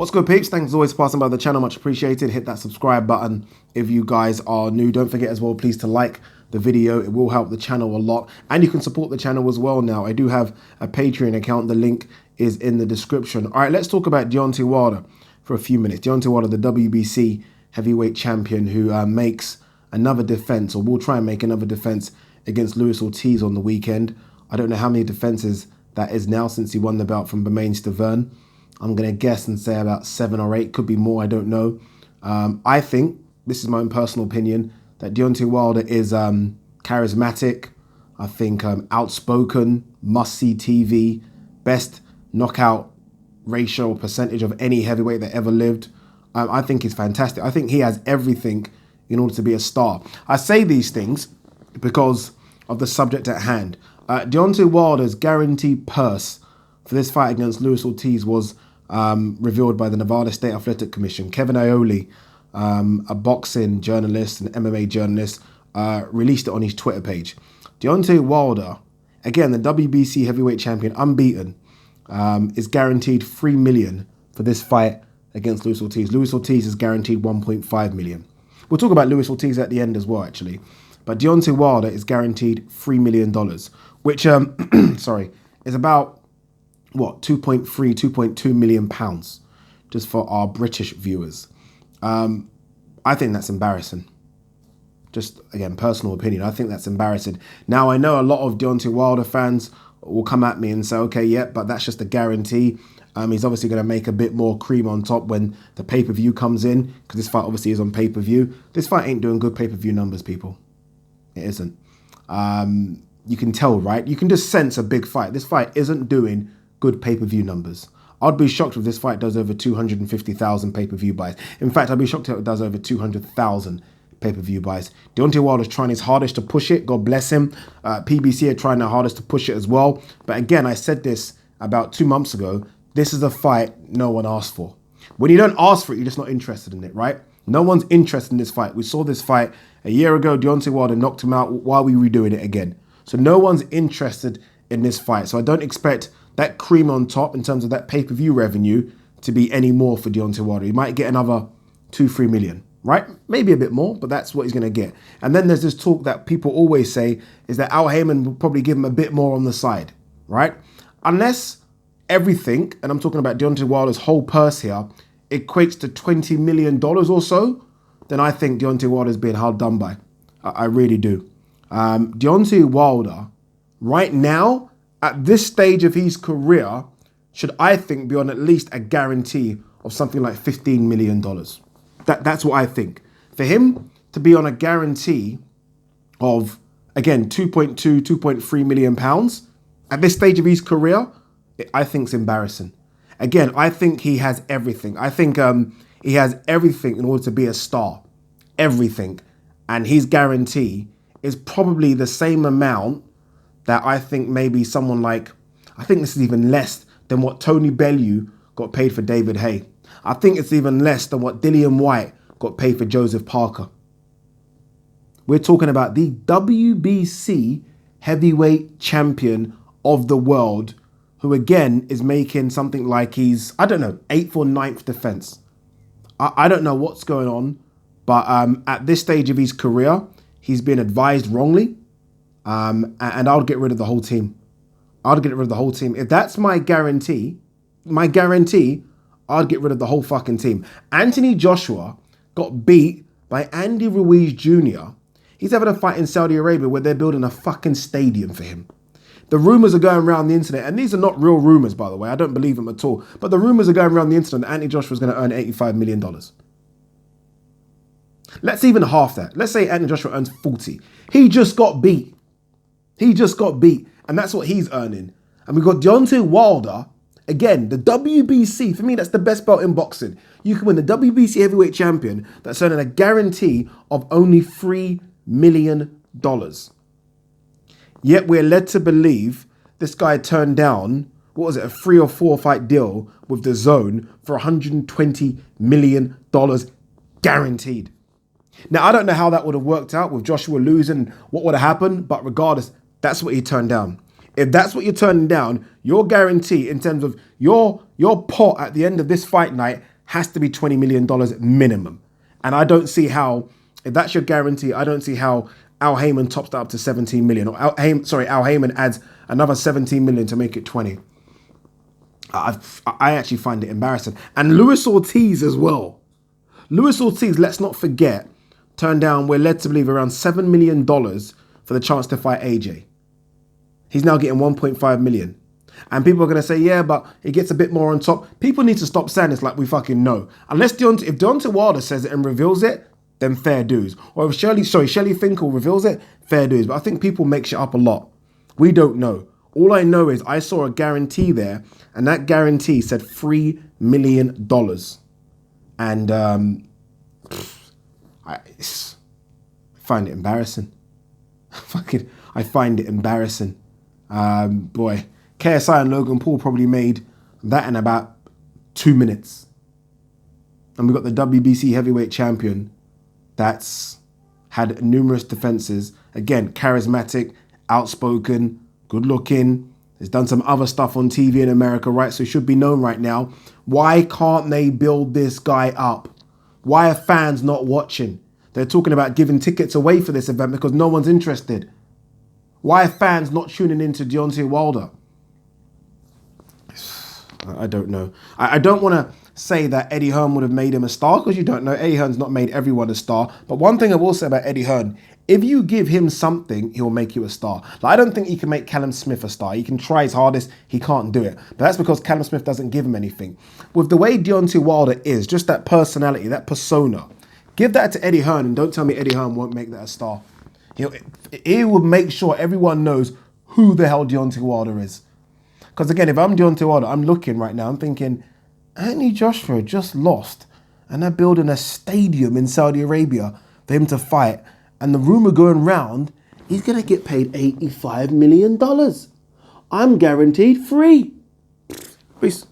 What's good, peeps? Thanks as always for passing by the channel. Much appreciated. Hit that subscribe button if you guys are new. Don't forget as well, please, to like the video. It will help the channel a lot. And you can support the channel as well now. I do have a Patreon account. The link is in the description. All right, let's talk about Deontay Wilder for a few minutes. Deontay Wilder, the WBC heavyweight champion, who makes another defense, or will try and make another defense against Luis Ortiz on the weekend. I don't know how many defenses that is now since he won the belt from Bermane Stiverne. I'm going to guess and say about 7 or 8, could be more, I don't know. I think, this is my own personal opinion, that Deontay Wilder is charismatic, I think outspoken, must-see TV, best knockout ratio or percentage of any heavyweight that ever lived. I think he's fantastic. I think he has everything in order to be a star. I say these things because of the subject at hand. Deontay Wilder's guaranteed purse for this fight against Luis Ortiz was revealed by the Nevada State Athletic Commission. Kevin Iole, a boxing journalist and MMA journalist, released it on his Twitter page. Deontay Wilder, again, the WBC heavyweight champion, unbeaten, is guaranteed $3 million for this fight against Luis Ortiz. Luis Ortiz is guaranteed $1.5 million. We'll talk about Luis Ortiz at the end as well, actually. But Deontay Wilder is guaranteed $3 million, which, is about, what, 2.2 million pounds, just for our British viewers. I think that's embarrassing. Just, again, personal opinion. I think that's embarrassing. Now, I know a lot of Deontay Wilder fans will come at me and say, okay, yeah, but that's just a guarantee. He's obviously going to make a bit more cream on top when the pay-per-view comes in, because this fight obviously is on pay-per-view. This fight ain't doing good pay-per-view numbers, people. It isn't. You can tell, right? You can just sense a big fight. This fight isn't doing good pay-per-view numbers. I'd be shocked if this fight does over 250,000 pay-per-view buys. In fact, I'd be shocked if it does over 200,000 pay-per-view buys. Deontay Wilder's trying his hardest to push it. God bless him. PBC are trying their hardest to push it as well. But again, I said this about 2 months ago. This is a fight no one asked for. When you don't ask for it, you're just not interested in it, right? No one's interested in this fight. We saw this fight a year ago. Deontay Wilder knocked him out. Why are we redoing it again? So no one's interested in this fight. So I don't expect that cream on top in terms of that pay-per-view revenue to be any more for Deontay Wilder. He might get another 2-3 million, right? Maybe a bit more, but that's what he's going to get. And then there's this talk that people always say is that Al Heyman will probably give him a bit more on the side, right? Unless everything, and I'm talking about Deontay Wilder's whole purse here, equates to $20 million or so, then I think Deontay Wilder's being hard done by. I really do. Deontay Wilder, right now, at this stage of his career, should, I think, be on at least a guarantee of something like $15 million. That's what I think. For him to be on a guarantee of, again, 2.3 million pounds, at this stage of his career, I think it's embarrassing. Again, I think he has everything. I think he has everything in order to be a star. Everything. And his guarantee is probably the same amount that I think maybe someone like, I think this is even less than what Tony Bellew got paid for David Haye. I think it's even less than what Dillian Whyte got paid for Joseph Parker. We're talking about the WBC heavyweight champion of the world, who again is making something like he's, I don't know, 8th or 9th defense. I don't know what's going on, but at this stage of his career, he's been advised wrongly. And I'll get rid of the whole team. I'll get rid of the whole team. If that's my guarantee, I'd get rid of the whole fucking team. Anthony Joshua got beat by Andy Ruiz Jr. He's having a fight in Saudi Arabia where they're building a fucking stadium for him. The rumors are going around the internet, and these are not real rumors, by the way. I don't believe them at all. But the rumors are going around the internet that Anthony Joshua is going to earn $85 million. Let's even half that. Let's say Anthony Joshua earns 40. He just got beat. And that's what he's earning. And we've got Deontay Wilder, again, the WBC. For me, that's the best belt in boxing. You can win the WBC heavyweight champion that's earning a guarantee of only $3 million. Yet we're led to believe this guy turned down, what was it, a 3 or 4 fight deal with the Zone for $120 million guaranteed. Now, I don't know how that would have worked out with Joshua losing, what would have happened, but regardless, that's what he turned down. If that's what you're turning down, your guarantee in terms of your pot at the end of this fight night has to be $20 million minimum. And I don't see how, if that's your guarantee, I don't see how Al Heyman tops that up to 17 million. Or Al Heyman adds another 17 million to make it 20. I actually find it embarrassing. And Luis Ortiz as well. Luis Ortiz, let's not forget, turned down, we're led to believe, around $7 million for the chance to fight AJ. He's now getting 1.5 million. And people are going to say, yeah, but it gets a bit more on top. People need to stop saying this like we fucking know. Unless if Deontay Wilder says it and reveals it, then fair dues. Or if Shelly Finkel reveals it, fair dues. But I think people make shit up a lot. We don't know. All I know is I saw a guarantee there, and that guarantee said $3 million. And I find it embarrassing. I find it embarrassing. Boy, KSI and Logan Paul probably made that in about 2 minutes. And we've got the WBC heavyweight champion that's had numerous defenses. Again, charismatic, outspoken, good looking. He's done some other stuff on TV in America, right? So he should be known right now. Why can't they build this guy up? Why are fans not watching? They're talking about giving tickets away for this event because no one's interested. Why are fans not tuning into Deontay Wilder? I don't know. I don't want to say that Eddie Hearn would have made him a star because you don't know. Eddie Hearn's not made everyone a star. But one thing I will say about Eddie Hearn, if you give him something, he'll make you a star. Like, I don't think he can make Callum Smith a star. He can try his hardest. He can't do it. But that's because Callum Smith doesn't give him anything. With the way Deontay Wilder is, just that personality, that persona, give that to Eddie Hearn and don't tell me Eddie Hearn won't make that a star. He will make sure everyone knows who the hell Deontay Wilder is. Because again, if I'm Deontay Wilder, I'm looking right now, I'm thinking, Anthony Joshua just lost and they're building a stadium in Saudi Arabia for him to fight. And the rumor going round, he's going to get paid $85 million. I'm guaranteed free. Peace.